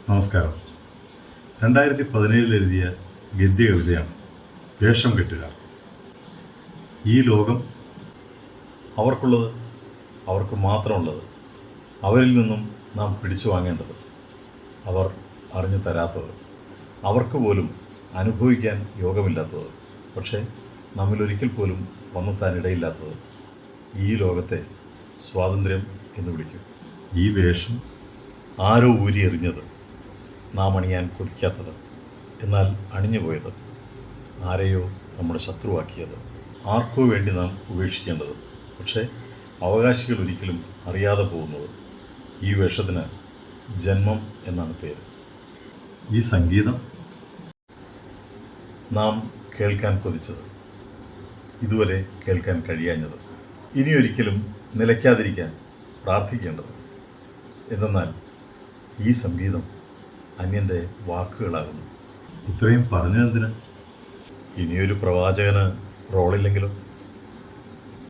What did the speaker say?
നമസ്കാരം. 2017 എഴുതിയ ഗദ്യ കവിതയാണ് വേഷം കെട്ടുകാർ. ഈ ലോകം അവർക്കുള്ളത്, അവർക്ക് മാത്രമുള്ളത്, അവരിൽ നിന്നും നാം പിടിച്ചു വാങ്ങേണ്ടത്, അവർ അറിഞ്ഞു തരാത്തത്, അവർക്ക് പോലും അനുഭവിക്കാൻ യോഗമില്ലാത്തത്, പക്ഷേ നമ്മിലൊരിക്കൽ പോലും വന്നെത്താനിടയില്ലാത്തത്, ഈ ലോകത്തെ സ്വാതന്ത്ര്യം എന്ന് വിളിക്കും. ഈ വേഷം ആരോ ഊരിയെറിഞ്ഞത്, നാം അണിയാൻ കൊതിക്കാത്തത്, എന്നാൽ അണിഞ്ഞുപോയത്, ആരെയോ നമ്മുടെ ശത്രുവാക്കിയത്, ആർക്കോ വേണ്ടി നാം ഉപേക്ഷിക്കേണ്ടത്, പക്ഷേ അവകാശികൾ ഒരിക്കലും അറിയാതെ പോകുന്നത്. ഈ വേഷത്തിന് ജന്മം എന്നാണ് പേര്. ഈ സംഗീതം നാം കേൾക്കാൻ കൊതിച്ചത്, ഇതുവരെ കേൾക്കാൻ കഴിയാഞ്ഞത്, ഇനിയൊരിക്കലും നിലയ്ക്കാതിരിക്കാൻ പ്രാർത്ഥിക്കേണ്ടത്. എന്തെന്നാൽ ഈ സംഗീതം അന്യൻ്റെ വാക്കുകളാകുന്നു. ഇത്രയും പറഞ്ഞതെന്തിന്? ഇനിയൊരു പ്രവാചകന് റോളില്ലെങ്കിലും